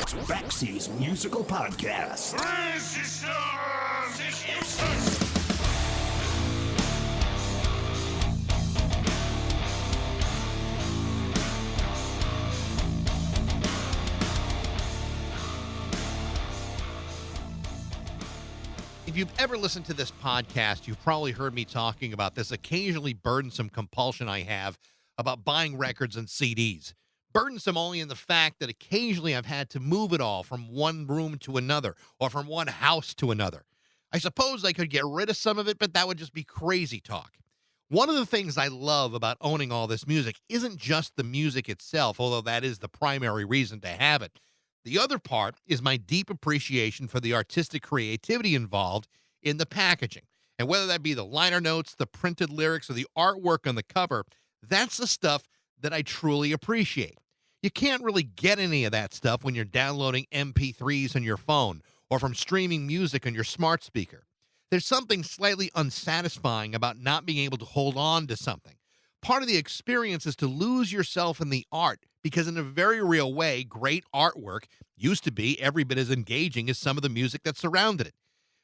It's Backseas Musical Podcast. If you've ever listened to this podcast, you've probably heard me talking about this occasionally burdensome compulsion I have about buying records and CDs. Burdensome only in the fact that occasionally I've had to move it all from one room to another or from one house to another. I suppose I could get rid of some of it, but that would just be crazy talk. One of the things I love about owning all this music isn't just the music itself, although that is the primary reason to have it. The other part is my deep appreciation for the artistic creativity involved in the packaging. And whether that be the liner notes, the printed lyrics, or the artwork on the cover, that's the stuff that I truly appreciate. You can't really get any of that stuff when you're downloading MP3s on your phone or from streaming music on your smart speaker. There's something slightly unsatisfying about not being able to hold on to something. Part of the experience is to lose yourself in the art, because in a very real way, great artwork used to be every bit as engaging as some of the music that surrounded it.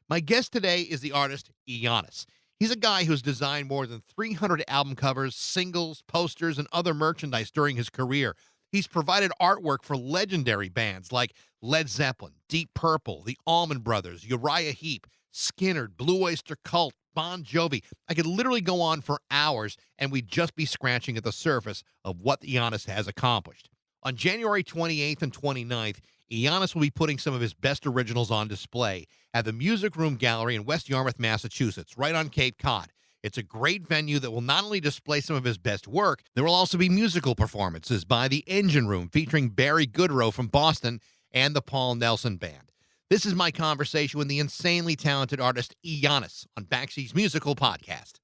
My guest today is the artist Ioannis. He's a guy who's designed more than 300 album covers, singles, posters, and other merchandise during his career. He's provided artwork for legendary bands like Led Zeppelin, Deep Purple, the Allman Brothers, Uriah Heep, Skynyrd, Blue Oyster Cult, Bon Jovi. I could literally go on for hours, and we'd just be scratching at the surface of what Ioannis has accomplished. On January 28th and 29th, Ioannis will be putting some of his best originals on display at the Music Room Gallery in West Yarmouth, Massachusetts, right on Cape Cod. It's a great venue that will not only display some of his best work, there will also be musical performances by the Engine Room featuring Barry Goodrow from Boston and the Paul Nelson Band. This is my conversation with the insanely talented artist Ioannis on Backseas Musical Podcast.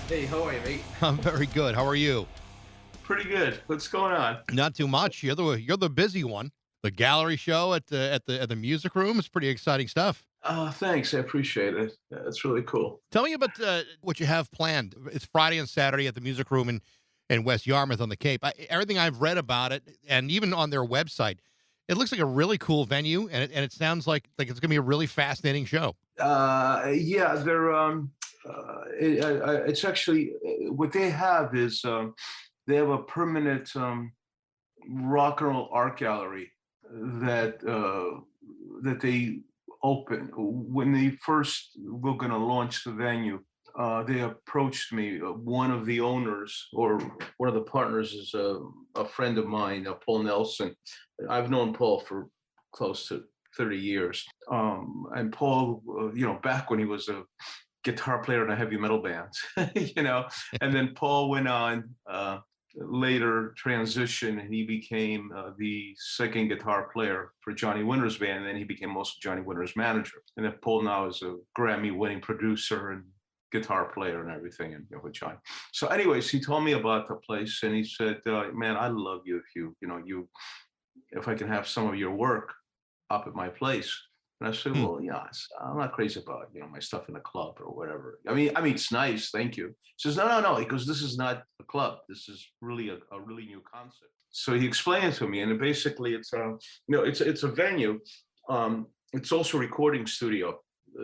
Hey, how are you, mate? I'm very good. How are you? Pretty good. What's going on? Not too much. You're the busy one. The gallery show at the Music Room is pretty exciting stuff. Thanks. I appreciate it. It's really cool. Tell me about what you have planned. It's Friday and Saturday at the Music Room in West Yarmouth on the Cape. Everything I've read about it, and even on their website, it looks like a really cool venue, and it sounds like it's going to be a really fascinating show. Yeah, they're. It's actually what they have is they have a permanent rock and roll art gallery that they open when they first were going to launch the venue. They approached me. One of the owners or one of the partners is a friend of mine, Paul Nelson. I've known Paul for close to 30 years. And Paul, back when he was a guitar player in a heavy metal band, and then Paul went on later transition, and he became the second guitar player for Johnny Winter's band, and then he became also Johnny Winter's manager. And then Paul now is a Grammy-winning producer and guitar player and everything, and with Johnny. So, anyways, he told me about the place, and he said, "Man, I love you if I can have some of your work up at my place." And I said, "Well, yeah, I'm not crazy about my stuff in a club or whatever. I mean, it's nice, thank you." He says, "No." He goes, "This is not a club. This is really a really new concept." So he explained it to me, and basically, it's a venue. It's also a recording studio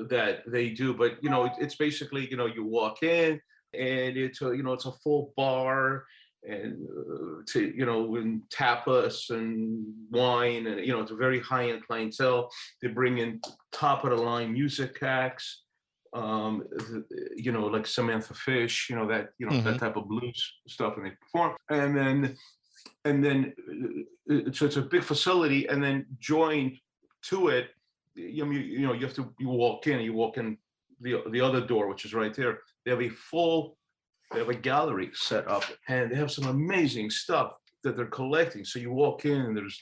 that they do, but it's basically you walk in, and it's a full bar, and and tapas and wine, and it's a very high-end clientele. They bring in top of the line music acts, like Samantha Fish, that type of blues stuff, and they perform. And then so it's a big facility, and then joined to it, you walk in the other door, which is right there. They have a gallery set up, and they have some amazing stuff that they're collecting. So you walk in, and there's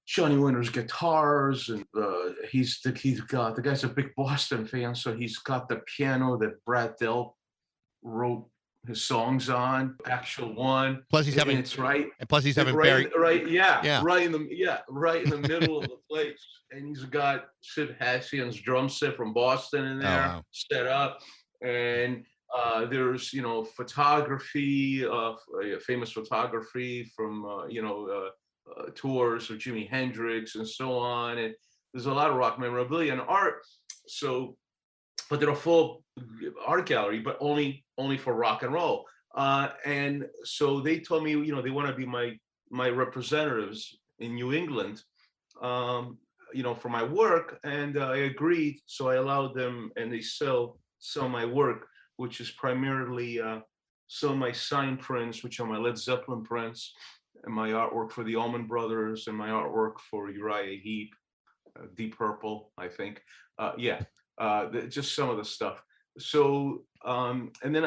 Johnny Winter's guitars, and the guy's a big Boston fan, so he's got the piano that Brad Delp wrote his songs on, actual one. Plus he's having Barry right in the middle of the place, and he's got Sid Hassian's drum set from Boston in there set up, and There's, photography, famous photography from, tours of Jimi Hendrix and so on. And there's a lot of rock memorabilia and art. So, but they're a full art gallery, but only for rock and roll. And so they told me, they want to be my representatives in New England, for my work, and I agreed. So I allowed them, and they sell my work, which is primarily some of my signed prints, which are my Led Zeppelin prints, and my artwork for the Allman Brothers, and my artwork for Uriah Heep, Deep Purple, I think. Just some of the stuff. So, and then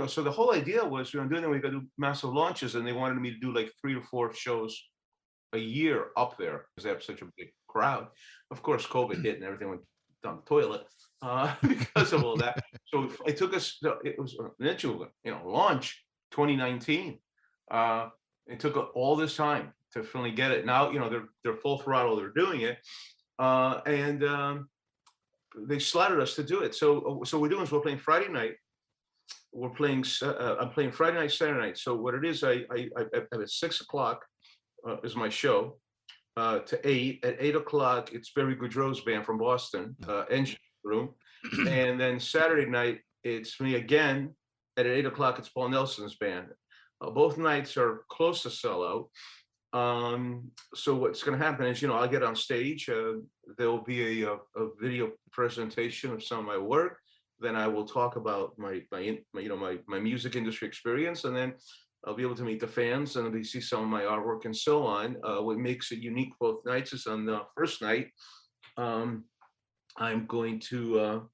so the whole idea was, doing that, we got to do massive launches, and they wanted me to do like 3 to 4 shows a year up there because they have such a big crowd. Of course, COVID hit and everything went down the toilet because of all that. So it took us. It was an initial, launch 2019. It took all this time to finally get it. Now, they're full throttle. They're doing it, and they slaughtered us to do it. So we're doing is we're playing Friday night. I'm playing Friday night, Saturday night. So what it is, I at 6 o'clock is my show to 8. At 8 o'clock, it's Barry Goudreau's band from Boston, Engine Room. And then Saturday night, it's me again. At 8 o'clock, it's Paul Nelson's band. Both nights are close to sell out. So what's going to happen is, I'll get on stage. There will be a video presentation of some of my work. Then I will talk about my music industry experience, and then I'll be able to meet the fans and they see some of my artwork and so on. What makes it unique both nights is on the first night, I'm going to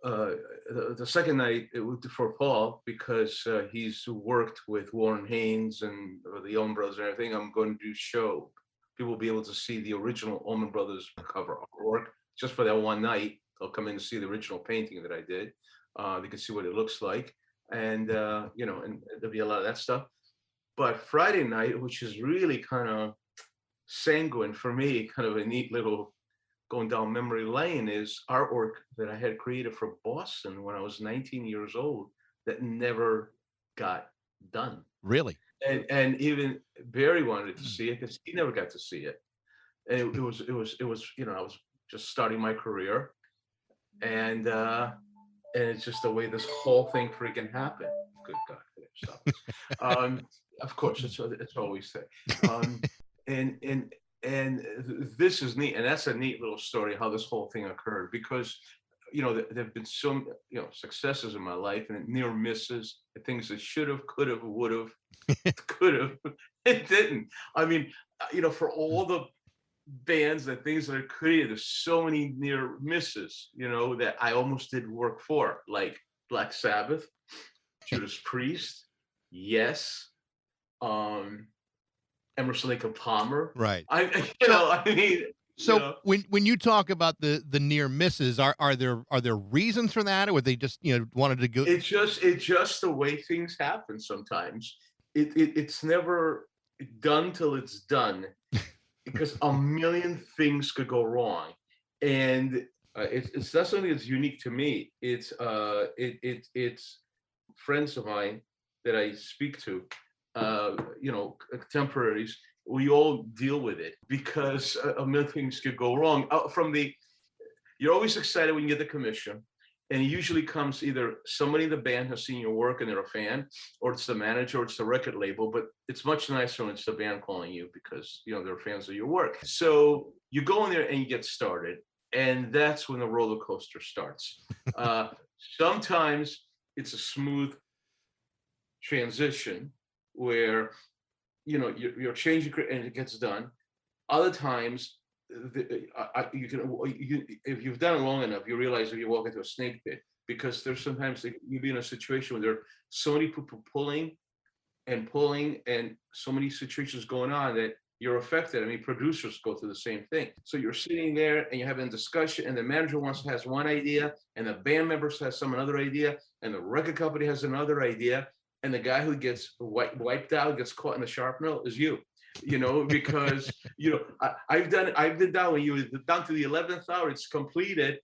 the second night it would for Paul, because he's worked with Warren Haynes and the Allman Brothers and everything. I'm going to show people will be able to see the original Allman Brothers cover artwork just for that one night. They'll come in to see the original painting that I did. They can see what it looks like, and and there'll be a lot of that stuff. But Friday night, which is really kind of sanguine for me, kind of a neat little going down memory lane, is artwork that I had created for Boston when I was 19 years old that never got done. Really? And even Barry wanted to see it because he never got to see it. And it was I was just starting my career, and it's just the way this whole thing freaking happened. Good God, stop this. Of course, it's always there. And this is neat, and that's a neat little story how this whole thing occurred, because there've been some successes in my life and near misses, things that should have, could have, would have, could have, it didn't. I mean, for all the bands and things that are created, there's so many near misses, that I almost did work for, like Black Sabbath, Judas Priest, Yes, Emerson, Lake and Palmer. Right. So when you talk about the near misses, are there reasons for that, or they just wanted to go? It's just the way things happen sometimes. It's never done till it's done, because a million things could go wrong, and it's not something that's unique to me. It's friends of mine that I speak to, contemporaries. We all deal with it because a million things could go wrong. You're always excited when you get the commission, and it usually comes either somebody in the band has seen your work and they're a fan, or it's the manager, or it's the record label. But it's much nicer when it's the band calling you, because they're fans of your work. So you go in there and you get started, and that's when the roller coaster starts. Sometimes it's a smooth transition where you're changing and it gets done. Other times, if you've done it long enough, you realize that you walk into a snake pit, because there's sometimes you'll be in a situation where there are so many people pulling, and so many situations going on that you're affected. I mean, producers go through the same thing. So you're sitting there and you're having a discussion, and the manager has one idea, and the band members has another idea, and the record company has another idea. And the guy who gets wiped out, gets caught in the sharpener, is you, because, I've been down when you down to the 11th hour, it's completed.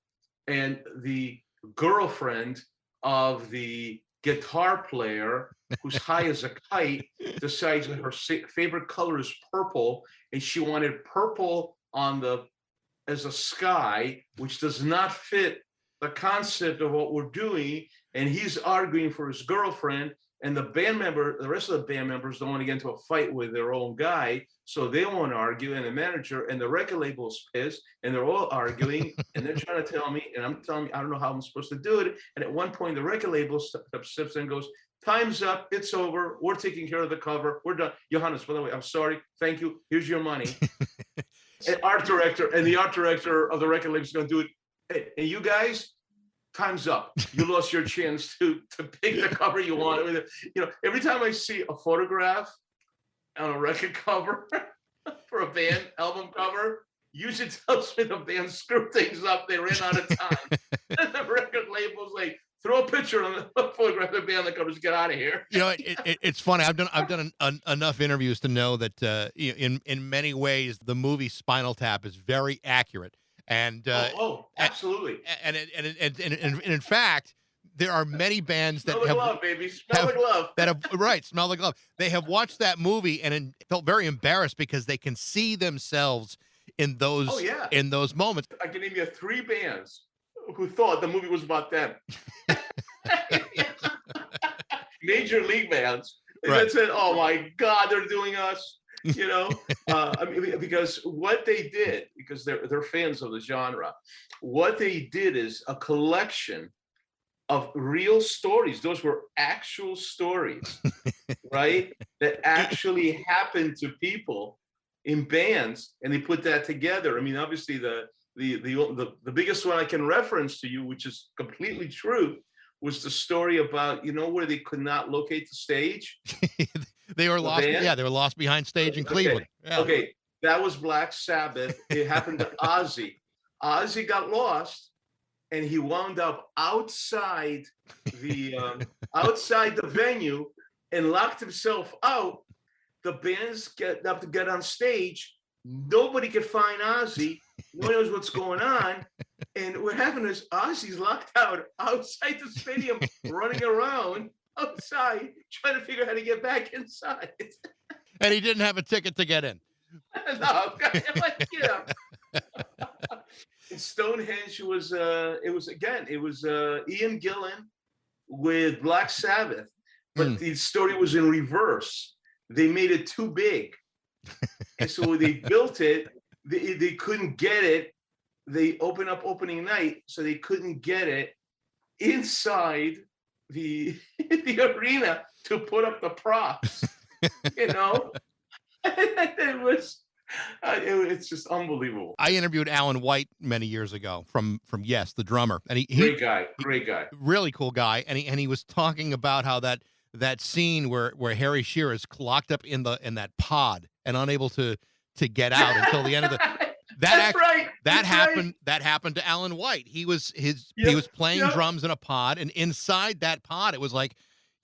And the girlfriend of the guitar player who's high as a kite decides that her favorite color is purple, and she wanted purple on the as a sky, which does not fit the concept of what we're doing. And he's arguing for his girlfriend, and the rest of the band members don't want to get into a fight with their own guy, so they won't argue. And the manager and the record label's pissed, and they're all arguing, and they're trying to tell me, and I'm telling me I don't know how I'm supposed to do it. And at one point, the record label steps in and goes, "Time's up. It's over. We're taking care of the cover. We're done. Ioannis, by the way, I'm sorry. Thank you. Here's your money." And the art director of the record label is going to do it. Hey, you guys, time's up. You lost your chance to pick the cover you want. Every time I see a photograph on a record cover for a band album cover, usually tells me the band screwed things up. They ran out of time. And the record label's like, throw a picture on the photograph of the band on the covers, get out of here. It's funny. I've done enough interviews to know that in many ways the movie Spinal Tap is very accurate. And absolutely. And in fact, there are many bands that smell the glove, baby. Smell the glove. That have right, smell the glove. They have watched that movie and felt very embarrassed because they can see themselves in those in those moments. I can name you 3 bands who thought the movie was about them. Major league bands that said, "Oh my God, they're doing us." Because what they did, because they're fans of the genre, what they did is a collection of real stories. Those were actual stories, right? That actually happened to people in bands, and they put that together. I mean, obviously the biggest one I can reference to you, which is completely true, was the story about, where they could not locate the stage. They were lost. Yeah, they were lost behind stage in Cleveland. Yeah. Okay, that was Black Sabbath. It happened to Ozzy. Ozzy got lost, and he wound up outside the venue and locked himself out. The bands get on stage. Nobody could find Ozzy. Nobody knows what's going on. And what happened is Ozzy's locked out outside the stadium, running around outside, trying to figure out how to get back inside. And he didn't have a ticket to get in. No, And Stonehenge was Ian Gillan with Black Sabbath, but the story was in reverse. They made it too big, and so they built it. They couldn't get it. They opened up opening night, so they couldn't get it inside the arena to put up the props. It's just unbelievable. I interviewed Alan White many years ago from Yes, the drummer, and he great guy, really cool guy, and he was talking about how that scene where Harry Shearer is locked up in that pod and unable to get out until the end of the that happened to Alan White. He was playing drums in a pod, and inside that pod it was like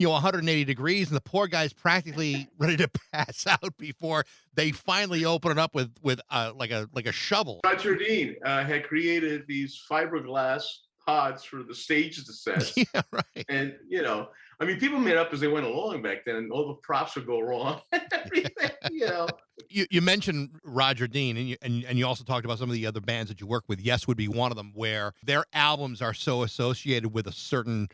180 degrees, and the poor guy's practically ready to pass out before they finally open it up with like a shovel. Roger Dean had created these fiberglass pods for the stage descent. Yeah, right. And people made up as they went along back then, and all the props would go wrong. Everything, You mentioned Roger Dean, and you also talked about some of the other bands that you work with. Yes would be one of them, where their albums are so associated with a certain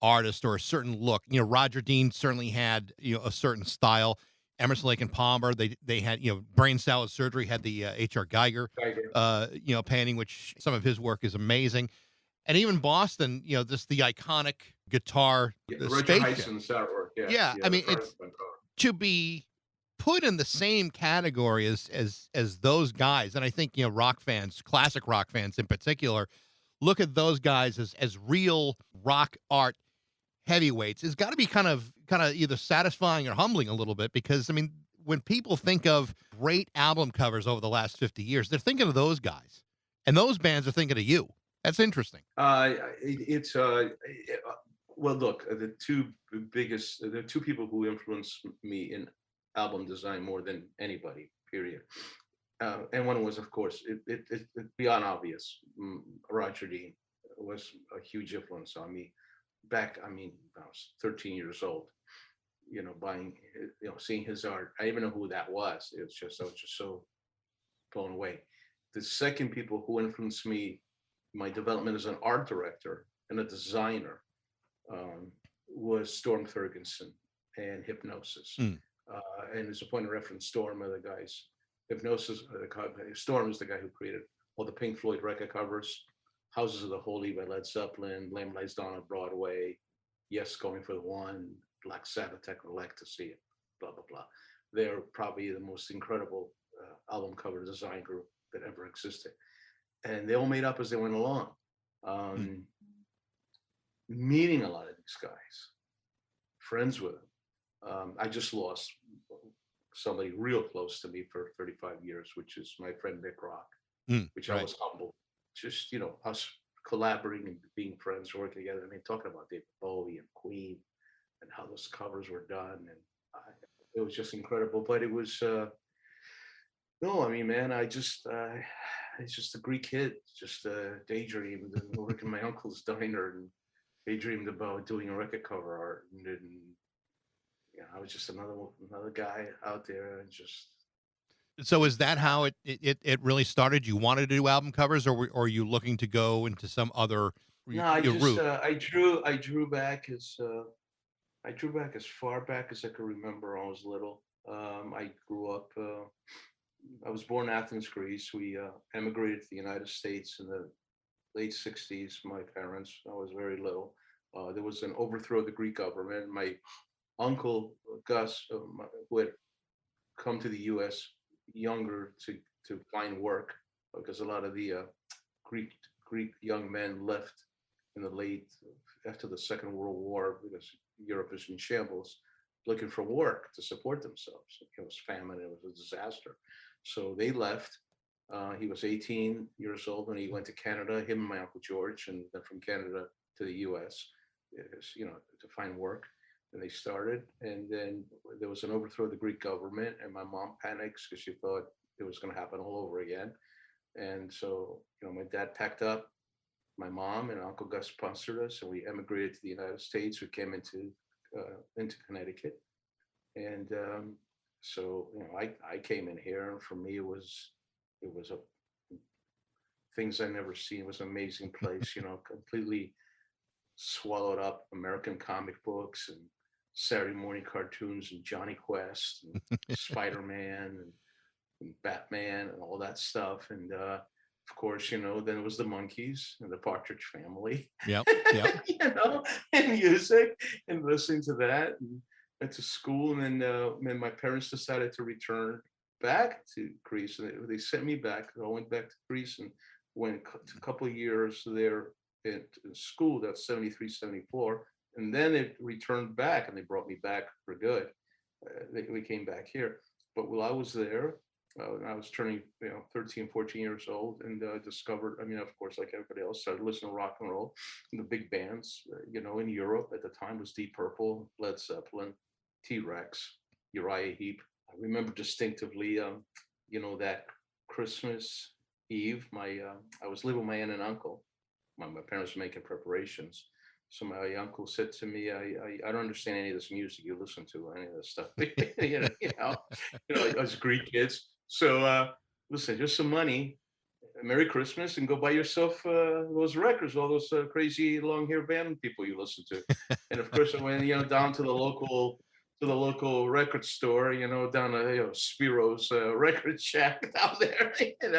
artist or a certain look. Roger Dean certainly had a certain style. Emerson, Lake and Palmer, they had Brain Salad Surgery had the H.R. Geiger painting, which some of his work is amazing. And even Boston, just the iconic guitar. Roger Hyson's artwork. Yeah, I mean, it's to be put in the same category as those guys. And I think, rock fans, classic rock fans in particular, look at those guys as real rock art heavyweights. It's got to be kind of either satisfying or humbling a little bit, because, I mean, when people think of great album covers over the last 50 years, they're thinking of those guys. And those bands are thinking of you. That's interesting. Well, look, the two people who influenced me in album design more than anybody, period. And one was, of course, it's beyond obvious. Roger Dean was a huge influence on me. back, I mean, I was 13 years old, buying, seeing his art. I didn't even know who that was. I was just so blown away. The second people who influenced me, my development as an art director and a designer, um, was Storm Thurgeson and Hypnosis. Mm, And as a point of reference, Storm are the guys. Hypnosis, Storm is the guy who created all the Pink Floyd record covers, Houses of the Holy by Led Zeppelin, Lamb Lies Down on Broadway, Yes, Going for the One, Black Sabbath, Techno Ecstasy, blah, blah, blah. They're probably the most incredible album cover design group that ever existed. And they all made up as they went along. mm. Um, Meeting a lot of these guys, friends with them. I just lost somebody real close to me for 35 years, which is my friend Nick Rock, which I Right. was humbled. Just, us collaborating and being friends, working together. I mean, talking about David Bowie and Queen and how those covers were done. And it was just incredible. But it was, no, I mean, man, it's just a Greek kid, just daydreamed and working in my uncle's diner and daydreamed about doing a record cover art. And I was just another guy out there and just So is that how it really started? You wanted to do album covers, or are you looking to go into some other no, your route? I drew back as far back as I could remember when I was little. I grew up. I was born in Athens, Greece. We emigrated to the United States in the late '60s. My parents. I was very little. There was an overthrow of the Greek government. My uncle Gus, who had come to the U.S. younger to find work because a lot of the Greek Greek young men left in the late after the Second World War because Europe was in shambles, looking for work to support themselves. It was famine. It was a disaster. So they left. He was 18 years old when he went to Canada. Him and my uncle George, and then from Canada to the U.S. To find work. And they started, and then there was an overthrow of the Greek government, and my mom panics because she thought it was going to happen all over again. And so, my dad packed up my mom and Uncle Gus sponsored us, and we emigrated to the United States. We came into Connecticut, and so I came in here, and for me it was a things I never seen. It was an amazing place. Completely swallowed up American comic books and Saturday morning cartoons and Johnny Quest and Spider Man and Batman and all that stuff. And of course, then it was the Monkees and the Partridge Family, Yep. Yep. and music and listening to that. And went to school, and then my parents decided to return back to Greece, and they sent me back. I went back to Greece and went a couple of years there in school. That's 73, 74. And then it returned back and they brought me back for good. We came back here. But while I was there, I was turning 13, 14 years old, and discovered, I mean, of course, like everybody else, started listening to rock and roll. And the big bands, in Europe at the time was Deep Purple, Led Zeppelin, T-Rex, Uriah Heep. I remember distinctively, that Christmas Eve, I was living with my aunt and uncle. My parents were making preparations. So my uncle said to me, I don't understand any of this music you listen to, any of this stuff. Like us Greek kids. So listen, just some money. Merry Christmas, and go buy yourself those records, all those crazy long hair band people you listen to. And of course, I went down to the local record store, down to Spiro's record shack down there, and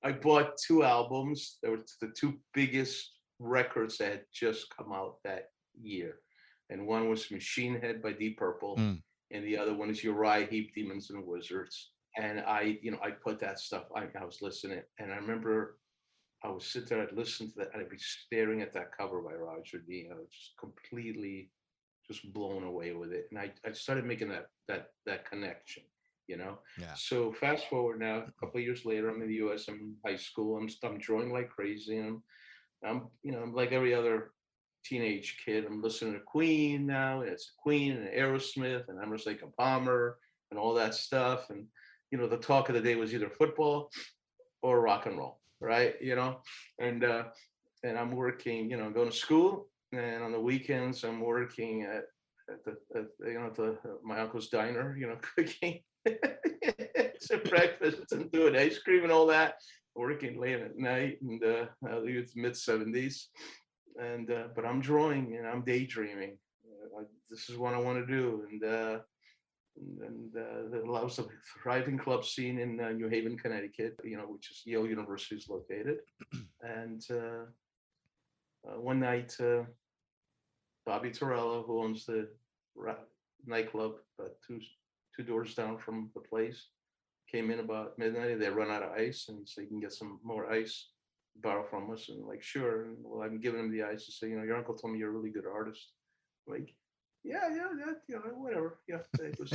I bought two albums. They were the two biggest records that had just come out that year, and one was Machine Head by Deep Purple, Mm. and the other one is Uriah Heep, Demons and Wizards. And I put that stuff. I was listening, and I remember I would sit there, I'd listen to that, and I'd be staring at that cover by Roger Dean. I was just completely just blown away with it, and I started making that connection. Yeah. So fast forward now, a couple of years later, I'm in the U.S. I'm in high school. I'm drawing like crazy, and I'm like every other teenage kid. I'm listening to Queen now, and it's Queen and Aerosmith and Emerson Lake and Palmer and all that stuff. And the talk of the day was either football or rock and roll, right? And I'm working, going to school, and on the weekends I'm working at my uncle's diner, cooking some breakfast and doing ice cream and all that. Working late at night, and I think it's mid 70s, and but I'm drawing and I'm daydreaming. This is what I want to do, and that allows a thriving club scene in New Haven, Connecticut, which is Yale University is located. And one night, Bobby Torello, who owns the nightclub two doors down from the place, came in about midnight. They run out of ice, and so you can get some more ice, borrow from us. And like, sure. And well, I'm giving him the ice to say, your uncle told me you're a really good artist. Like, yeah, whatever. Yeah, it was,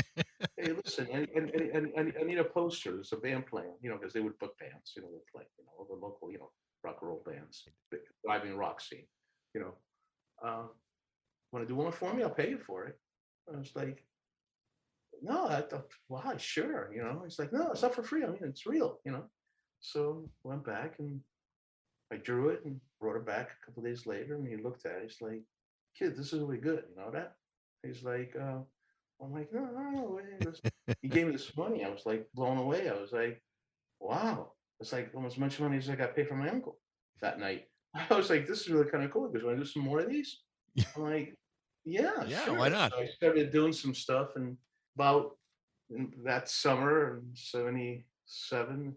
hey, listen, I need a poster. There's a band playing, because they would book bands, they play, all the local, rock and roll bands, thriving rock scene, you know. Want to do one for me? I'll pay you for it. I was like, no, I thought, why? Sure, He's like, no, it's not for free. I mean, it's real. So went back and I drew it and brought it back a couple of days later, and he looked at it. He's like, kid, this is really good. You know that? He's like, I'm like, no. He gave me this money. I was like blown away. I was like, wow. It's like almost as much money as I got paid from my uncle that night. I was like, this is really kind of cool. Because want to do some more of these? I'm like, yeah, sure. Why not? So I started doing some stuff, and about that summer in '77,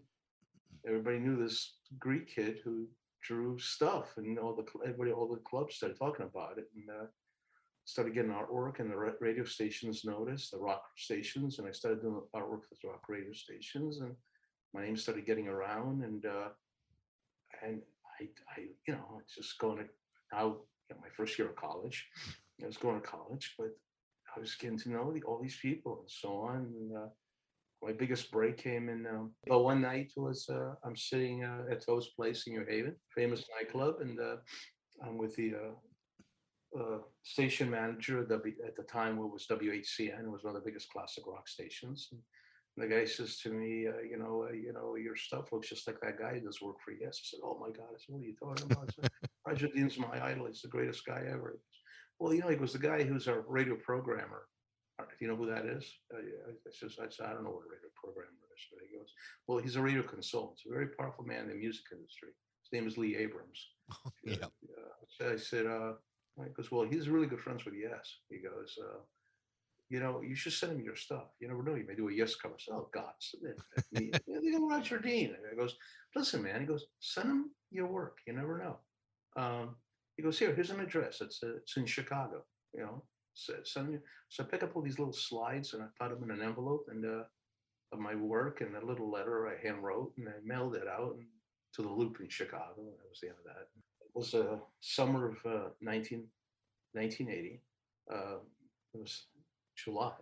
everybody knew this Greek kid who drew stuff, and all the clubs started talking about it, and started getting artwork, and the radio stations noticed, the rock stations, and I started doing artwork for the rock radio stations, and my name started getting around, and I just going to now my first year of college. I was going to college, but I was getting to know all these people and so on. And my biggest break came in. But one night was I'm sitting at Toe's Place in New Haven, famous nightclub, and I'm with the station manager at the time, what was WHCN. It was one of the biggest classic rock stations. And the guy says to me, your stuff looks just like that guy who does work for Yes. I said, oh my God. I said, what are you talking about? I said, Roger Dean's my idol. He's the greatest guy ever. Well, he was the guy who's our radio programmer. Do you know who that is? I said, I don't know what a radio programmer is. But he goes, well, he's a radio consultant. He's a very powerful man in the music industry. His name is Lee Abrams. Yeah. I said, he goes, well, he's really good friends with Yes. He goes, you should send him your stuff. You never know. You may do a Yes cover. I said, oh, God. They go Roger Dean. I goes, listen, man. He goes, send him your work. You never know. He goes, here's an address. It's in Chicago. Send me. So I pick up all these little slides and I put them in an envelope and of my work and a little letter I hand wrote, and I mailed it out to the Loop in Chicago. And that was the end of that. It was summer of 1980. It was July,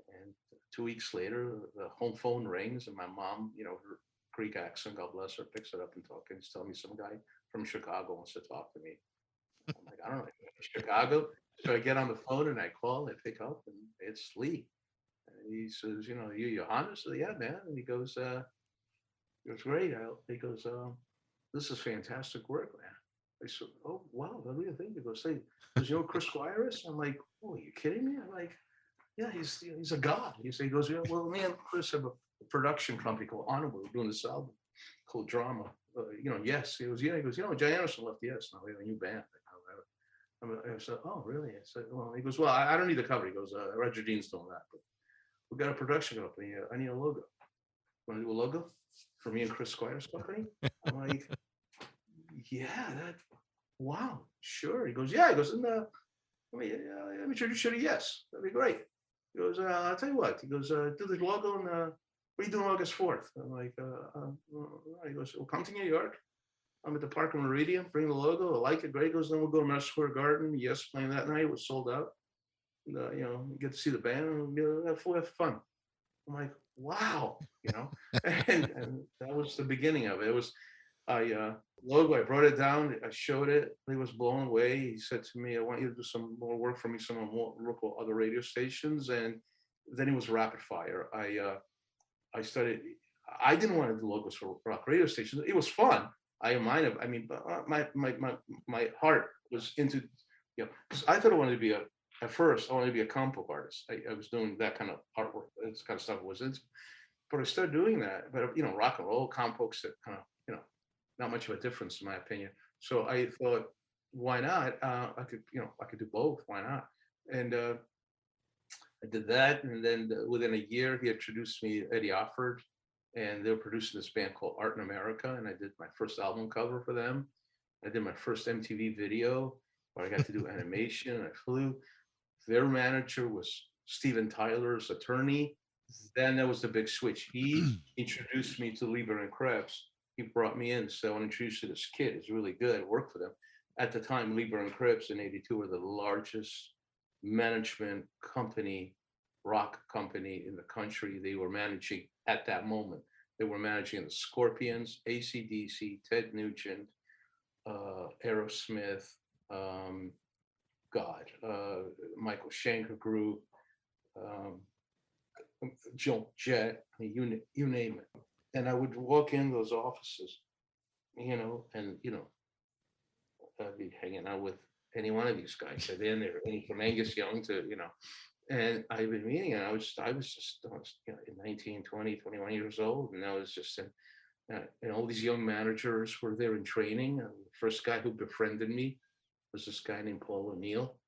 and 2 weeks later, the home phone rings, and my mom, her Greek accent, God bless her, picks it up and talks, telling me some guy from Chicago wants to talk to me. I'm like, I don't know, Chicago. So I get on the phone and I call, I pick up, and it's Lee. And he says, you Ioannis? I said, yeah, man. And he goes, great. He goes, this is fantastic work, man. I said, oh, wow, what do you think? He goes, Chris Squires? I'm like, oh, are you kidding me? I'm like, yeah, he's a god. He goes, yeah, well, me and Chris have a production company called Honor. We're doing this album called Drama. Yes. He goes, yeah. He goes, Jay Anderson left Yes. Now we have a new band. I said, oh, really? I said, well, he goes, well, I don't need the cover. He goes, Roger Dean's doing that, but we got a production company. I need a logo. Want to do a logo for me and Chris Squires' company? I'm like, yeah, wow, sure. He goes, yeah. He goes, let me introduce you to Yes. That'd be great. He goes, I'll tell you what. He goes, do the logo, and what are you doing August 4th? I'm like, he goes, we'll come to New York. I'm at the Park and Meridian, bring the logo. I like it, great. He goes, then we'll go to Madison Square Garden. Yes, playing that night. It was sold out. And, get to see the band and have fun. I'm like, wow, and that was the beginning of it. It was, logo, I brought it down, I showed it, he was blown away. He said to me, I want you to do some more work for me, some more work with other radio stations. And then it was rapid fire. I didn't want to do logos for rock radio stations. It was fun. My heart was into, 'cause I thought I wanted to be at first, I wanted to be a comic book artist. I was doing that kind of artwork, this kind of stuff I was into. But I started doing that. But, rock and roll, comic books, that kind of, not much of a difference in my opinion. So I thought, why not? I could do both. Why not? And I did that, and then within a year, he introduced me to Eddie Offord, and they were producing this band called Art in America, and I did my first album cover for them. I did my first MTV video where I got to do animation. I flew. Their manager was Steven Tyler's attorney. Then there was the big switch. He introduced me to Lieber and Krebs. He brought me in, so I want to introduce you to this kid. He's really good. I worked for them. At the time, Lieber and Krebs in '82 were the largest management company, rock company in the country. They were managing at that moment. They were managing the Scorpions, AC/DC, Ted Nugent, Aerosmith, um, Michael Schenker Group, um, Joe Jet, I mean, you name it. And I would walk in those offices, and I'd be hanging out with any one of these guys. I've been there, any from Angus Young to, and I've been meeting, and I was 19, 20, 21 years old. And I was just, and all these young managers were there in training. And the first guy who befriended me was this guy named Paul O'Neill.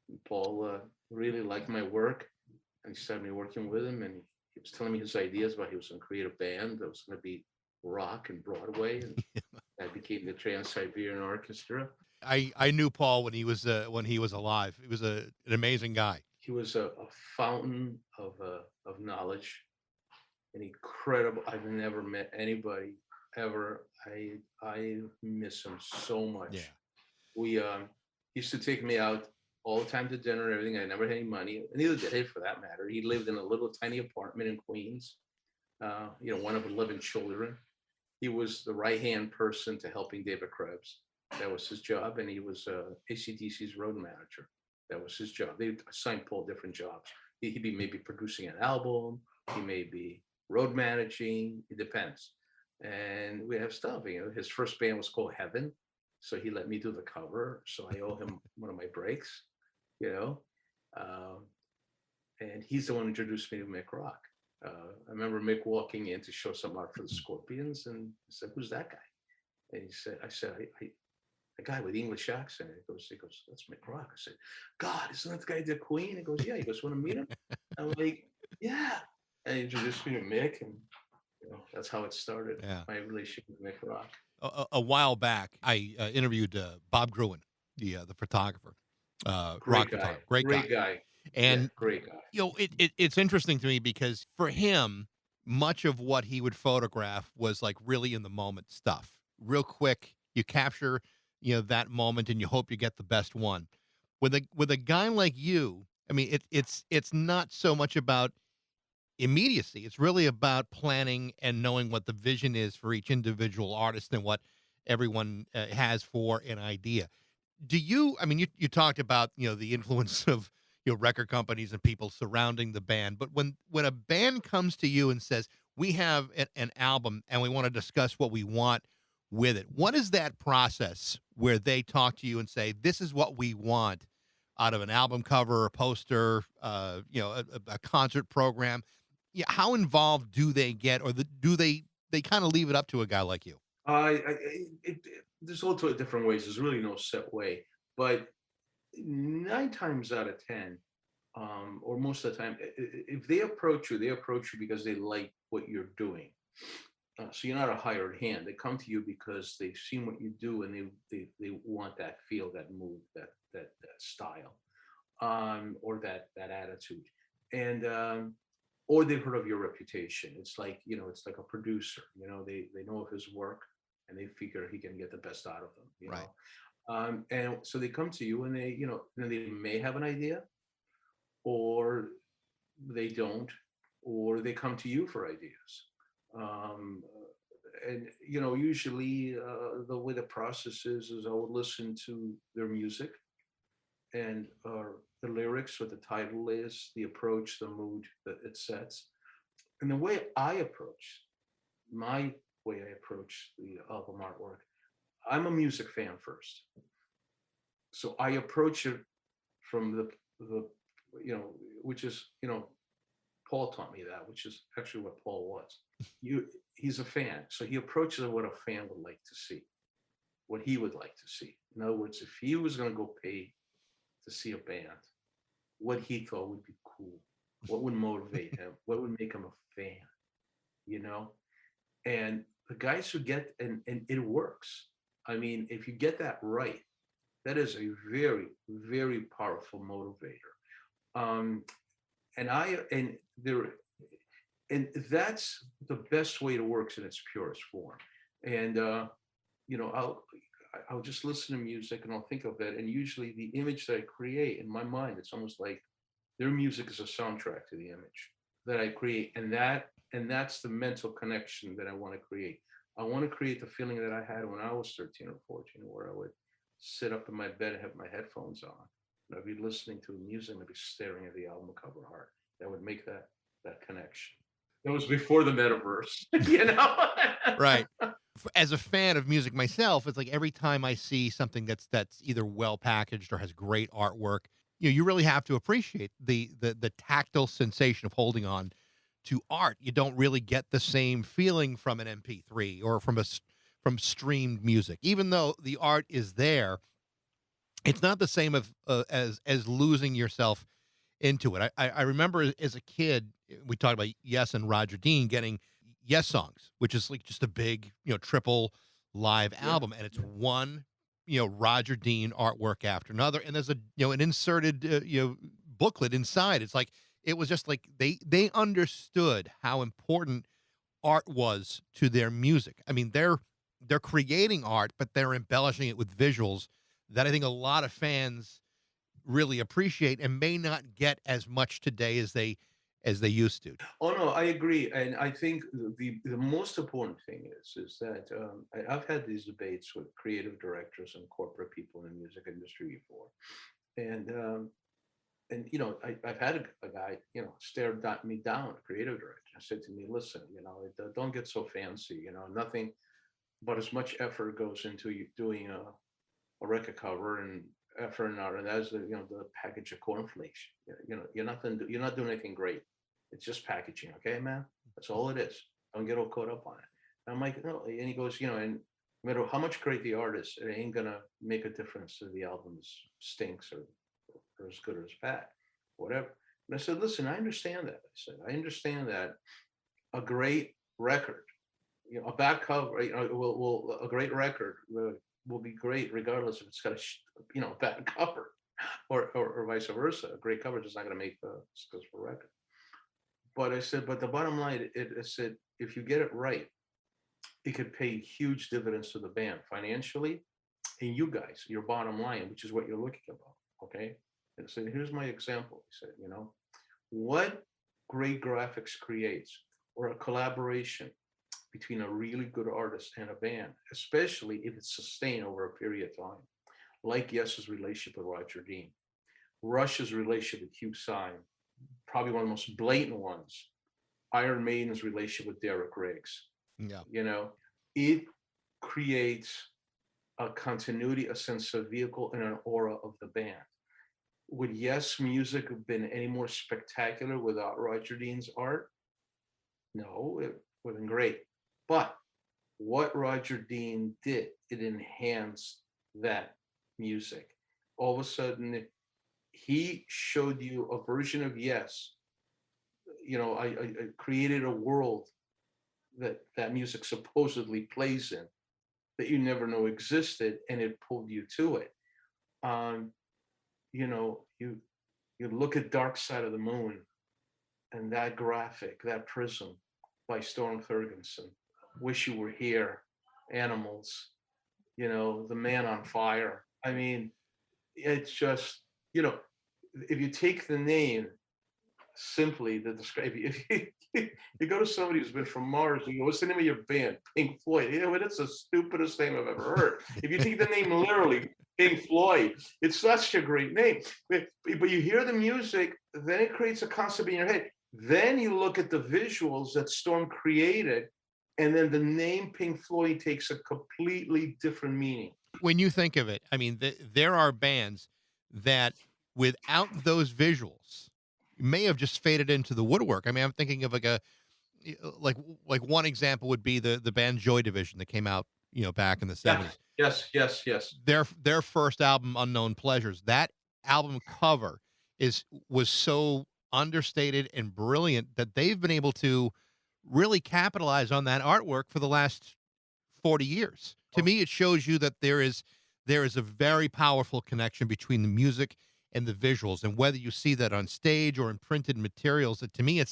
And Paul really liked my work, and he started me working with him. And he was telling me his ideas about he was going to create a band that was going to be rock and Broadway. And that became the Trans-Siberian Orchestra. I knew Paul when he was alive. He was an amazing guy. He was a fountain of knowledge, an incredible. I've never met anybody ever. I miss him so much. Yeah. We used to take me out all the time to dinner and everything. I never had any money, neither did he for that matter. He lived in a little tiny apartment in Queens, one of 11 children. He was the right-hand person to helping David Krebs. That was his job, and he was AC/DC's road manager. That was his job. They assigned Paul different jobs. He'd be maybe producing an album. He may be road managing. It depends. And we have stuff. His first band was called Heaven, so he let me do the cover. So I owe him one of my breaks. And he's the one who introduced me to Mick Rock. I remember Mick walking in to show some art for the Scorpions, and I said, "Who's that guy?" And I said, a guy with English accent. He goes, "That's Mick Rock." I said, "God, isn't that the guy did Queen?" He goes, "Yeah." He goes, "Want to meet him?" I'm like, "Yeah." And he introduced me to Mick, and that's how it started. Yeah. My relationship with Mick Rock. A while back, I interviewed Bob Gruen, the photographer, Great guy. great Great guy. guy. And Yeah, great guy. it's interesting to me because for him, much of what he would photograph was like really in the moment stuff, real quick. You capture, that moment, and you hope you get the best one. With a guy like you, I mean, it's not so much about immediacy. It's really about planning and knowing what the vision is for each individual artist and what everyone has for an idea. I mean, you talked about, the influence of, record companies and people surrounding the band, but when a band comes to you and says, we have an album and we want to discuss what we want with it, what is that process where they talk to you and say, this is what we want out of an album cover, a poster, a concert program? Yeah, how involved do they get, or do they kind of leave it up to a guy like you? There's all sorts of different ways. There's really no set way, but 9 times out of 10, or most of the time, if they approach you because they like what you're doing. So you're not a hired hand. They come to you because they've seen what you do, and they want that feel, that mood, that style, or that attitude, and or they've heard of your reputation. It's like a producer. They know of his work, and they figure he can get the best out of them. Right. And so they come to you, and then they may have an idea, or they don't, or they come to you for ideas. And usually the way the process is I would listen to their music and the lyrics, what the title is, the approach, the mood that it sets, and the way I approach the album artwork. I'm a music fan first. So I approach it from the you know, which is, Paul taught me that, which is actually what Paul was. You He's a fan, so he approaches it what a fan would like to see, what he would like to see. In other words, if he was going to go pay to see a band, what he thought would be cool, what would motivate him, what would make him a fan, you know? And the guys who get, and it works. I mean, if you get that right, that is a very, very powerful motivator. Um, and I, and there, and that's the best way to work in its purest form. And, you know, I'll just listen to music and I'll think of it. And usually the image that I create in my mind, it's almost like their music is a soundtrack to the image that I create. And that's the mental connection that I want to create. I want to create the feeling that I had when I was 13 or 14, where I would sit up in my bed and have my headphones on. And I'd be listening to music and I'd be staring at the album cover art. That would make that connection. That was before the metaverse, you know? Right. As a fan of music myself, it's like every time I see something that's either well packaged or has great artwork, you really have to appreciate the tactile sensation of holding on to art. You don't really get the same feeling from an MP3 or from streamed music, even though the art is there. It's not the same as losing yourself into it. I remember as a kid, we talked about Yes and Roger Dean getting Yes songs, which is like just a big, triple live Yeah. album, and it's one, Roger Dean artwork after another, and there's an inserted, booklet inside. It's like it was just like they understood how important art was to their music. I mean, they're creating art, but they're embellishing it with visuals that I think a lot of fans really appreciate and may not get as much today as they used to. Oh no, I agree, and I think the most important thing is that I've had these debates with creative directors and corporate people in the music industry before, and I've had a guy stare me down, a creative director, and said to me, "Listen, don't get so fancy, nothing but as much effort goes into you doing a record cover and effort and art, and that's the package of cornflakes. You're not doing anything great. It's just packaging, okay, man. That's all it is. Don't get all caught up on it." And I'm like, no, and he goes, and no matter how much great the art is, it ain't gonna make a difference if the album stinks or as good or as bad, whatever. And I said, listen, I understand that. I said, I understand that a great record, a bad cover, a great record will be great regardless if it's got a bad cover, or vice versa. A great cover is not going to make the successful record. But I said, but the bottom line, I said, if you get it right, it could pay huge dividends to the band financially, and you guys, your bottom line, which is what you're looking about. Okay. And so here's my example. He said, what great graphics creates, or a collaboration between a really good artist and a band, especially if it's sustained over a period of time, like Yes's relationship with Roger Dean, Rush's relationship with Hugh Syme, probably one of the most blatant ones, Iron Maiden's relationship with Derek Riggs. Yeah. It creates a continuity, a sense of vehicle, and an aura of the band. Would Yes music have been any more spectacular without Roger Dean's art? No, it would have been great. But what Roger Dean did, it enhanced that music. All of a sudden, he showed you a version of Yes. I created a world that music supposedly plays in that you never know existed, and it pulled you to it. You look at Dark Side of the Moon and that graphic, that prism by Storm Thurgeson, Wish You Were Here, Animals, The Man on Fire. I mean, it's just, if you take the name simply to describe, if you go to somebody who's been from Mars and you go, what's the name of your band? Pink Floyd. It's the stupidest name I've ever heard. If you take the name literally, Pink Floyd, it's such a great name. But you hear the music, then it creates a concept in your head. Then you look at the visuals that Storm created, and then the name Pink Floyd takes a completely different meaning. when you think of it, I mean, there are bands that without those visuals may have just faded into the woodwork. I mean, I'm thinking of like like like one example would be the band Joy Division that came out, back in the Yeah. 70s. Yes. Their first album, Unknown Pleasures, that album cover was so understated and brilliant that they've been able to really capitalize on that artwork for the last 40 years. To Oh, me, it shows you that there is a very powerful connection between the music and the visuals, and whether you see that on stage or in printed materials, to me,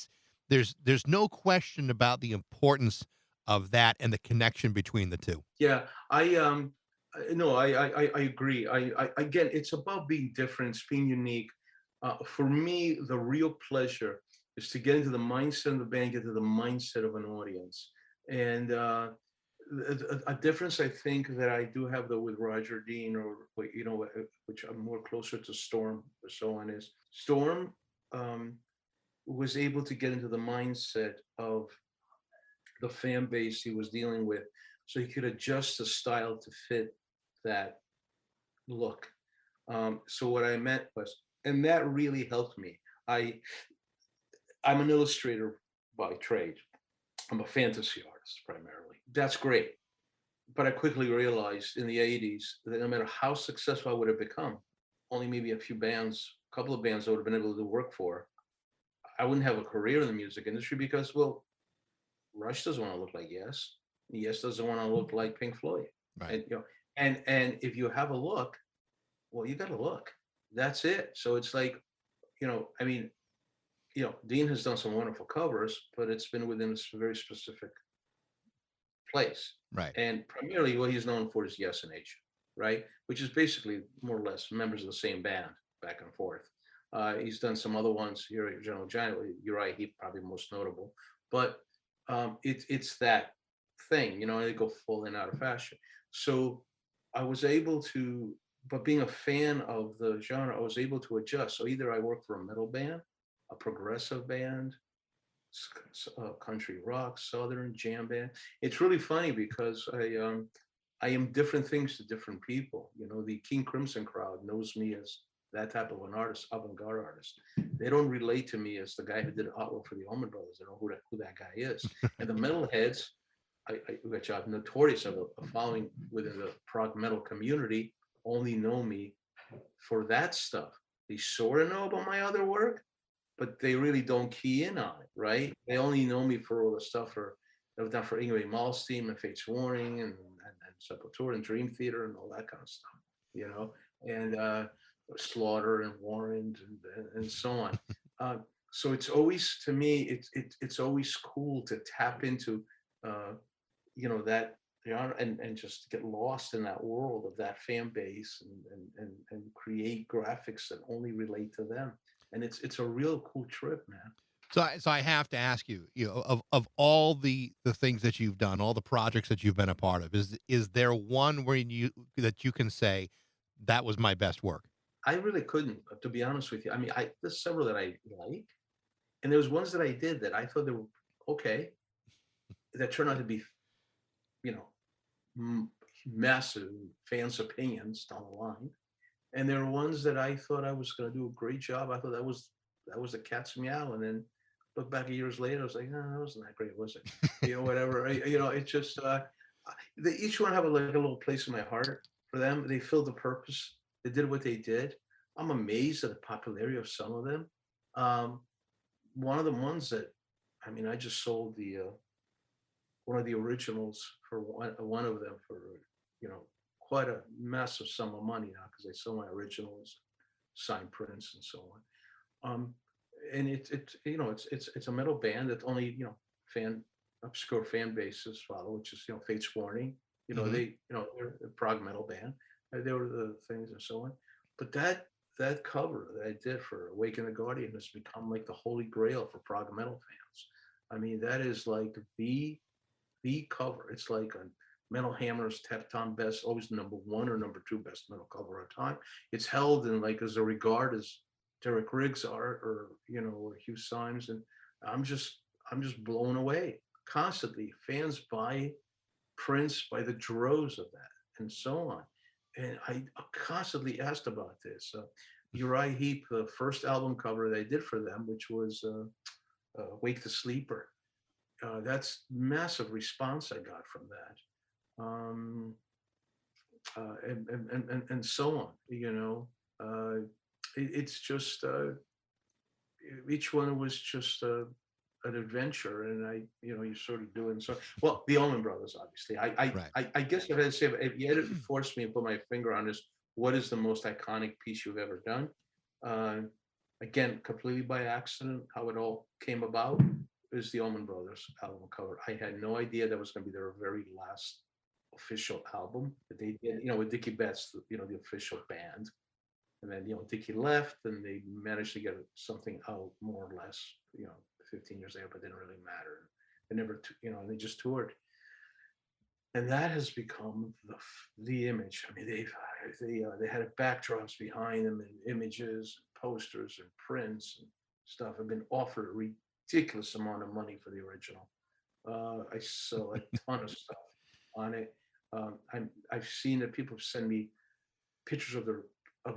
there's no question about the importance of that and the connection between the two. yeah. No, I agree. Again, it's about being different, it's being unique. For me, the real pleasure is to get into the mindset of the band, get to the mindset of an audience. And a difference I think that I do have though with Roger Dean, which I'm more closer to Storm or so on, is Storm um, was able to get into the mindset of the fan base he was dealing with, so he could adjust the style to fit that look. So what I meant was, and that really helped me. I'm an illustrator by trade. I'm a fantasy artist primarily. That's great. But I quickly realized in the 80s that no matter how successful I would have become, only maybe a few bands, a couple of bands I would have been able to work for, I wouldn't have a career in the music industry because, well, Rush doesn't want to look like Yes. Yes doesn't want to look like Pink Floyd. Right. And and if you have a look, well, you got to look. That's it. So it's like, I mean, Dean has done some wonderful covers, but it's been within a very specific place. Right. And primarily what he's known for is Yes and H, right? Which is basically more or less members of the same band back and forth. He's done some other ones here at General Giant. You're right, he probably most notable, but it's that thing, they go full and out of fashion. So I was able to, but being a fan of the genre, I was able to adjust. So either I work for a metal band, a progressive band, country rock, southern jam band. It's really funny because I am different things to different people. The King Crimson crowd knows me as that type of an artist, avant-garde artist. They don't relate to me as the guy who did artwork for the Allman Brothers. They know who that guy is. And the metalheads, which I'm notorious of a following within the prog metal community, only know me for that stuff. They sort of know about my other work, but they really don't key in on it, right? They only know me for all the stuff that I've done for Ingrid Malmsteen and Fates Warning and Sepultura and Dream Theater and all that kind of stuff, and Slaughter and Warrant and so on. So it's always, to me, it's always cool to tap into, that and just get lost in that world of that fan base and create graphics that only relate to them. And it's a real cool trip, man. So I have to ask you, of all the things that you've done, all the projects that you've been a part of, is there one where you can say that was my best work? I really couldn't, to be honest with you. I mean, there's several that I like, and there was ones that I did that I thought they were okay, that turned out to be, you know, massive fans' opinions down the line. And there were ones that I thought I was going to do a great job. I thought that was the cat's meow, and then look back years later, I was like, no, that wasn't that great, was it? Whatever. It's just each one have like a little place in my heart for them. They filled the purpose. They did what they did. I'm amazed at the popularity of some of them. Um, One of the ones that, I mean, I just sold the one of the originals for one of them for you know quite a massive sum of money now because I sold my originals, signed prints, and so on. And it's a metal band that only fan obscure fan bases follow, which is Fates Warning. Hmm. They're a prog metal band. They were the things and so on. But that cover that I did for Awaken the Guardian has become like the holy grail for prog metal fans. I mean, that is like the cover. It's like a Metal Hammer's Tefton best, always number one or number two best metal cover of time. It's held in like as a regard as Derek Riggs art or Hugh Symes, and I'm just blown away constantly. Fans buy prints by the droves of that and so on. and I constantly asked about this. Uriah Heep, the first album cover they did for them, which was Wake the Sleeper. That's massive response I got from that. And so on, it's just each one was just an adventure, and you're sort of doing so. Well, the Allman Brothers, obviously. Right. I guess if I had to say, if you had to force me to put my finger on this, what is the most iconic piece you've ever done? Again, completely by accident, how it all came about is the Allman Brothers album cover. I had no idea that was going to be their very last official album that they did, with Dickie Betts, the official band. And then, Dickie left, and they managed to get something out more or less, 15 years later, but it didn't really matter. They never, and they just toured. And that has become the image. I mean, they had backdrops behind them, and images, and posters, and prints, and stuff. Have been offered a ridiculous amount of money for the original. I saw a ton of stuff on it. I've seen that people send me pictures of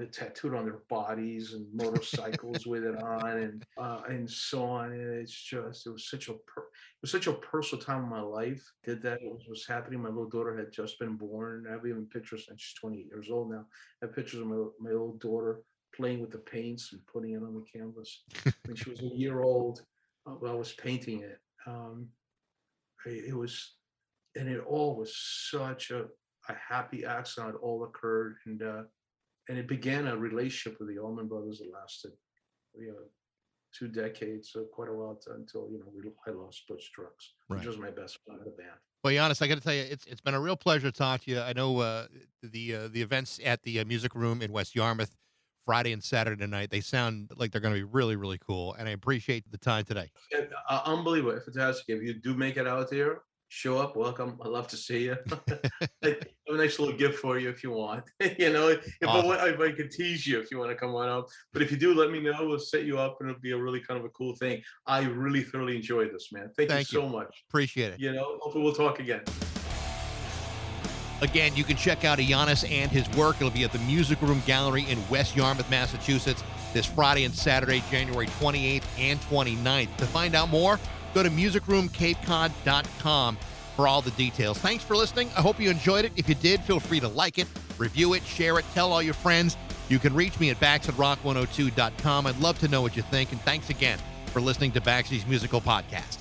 it tattooed on their bodies, and motorcycles with it on, and so on. And it was such a personal time in my life. Did that, it was happening. My little daughter had just been born. I have even pictures, and she's 28 years old now. I have pictures of my little daughter playing with the paints and putting it on the canvas when she was a year old. While I was painting it. It was, and it all was such a happy accident. It all occurred, and it began a relationship with the Allman Brothers that lasted, 2 decades, so quite a while until I lost Butch Trucks, which was my best friend of the band. Well, Ioannis, I got to tell you, it's been a real pleasure to talk to you. I know the events at the Music Room in West Yarmouth, Friday and Saturday night, they sound like they're going to be really, really cool, and I appreciate the time today. Unbelievable, fantastic. If you do make it out there, show up, welcome. I'd love to see you. I have a nice little gift for you if you want. If I could tease you if you want to come on up. But if you do, let me know. We'll set you up, and it'll be a really kind of a cool thing. I really thoroughly enjoyed this, man. Thank you so much. Appreciate it. Hopefully we'll talk again. Again, you can check out Ioannis and his work. It'll be at the Music Room Gallery in West Yarmouth, Massachusetts, this Friday and Saturday, January 28th and 29th. To find out more, go to musicroomcapecod.com for all the details. Thanks for listening. I hope you enjoyed it. If you did, feel free to like it, review it, share it, tell all your friends. You can reach me at bax@rock102.com. I'd love to know what you think, and thanks again for listening to Baxy's Musical Podcast.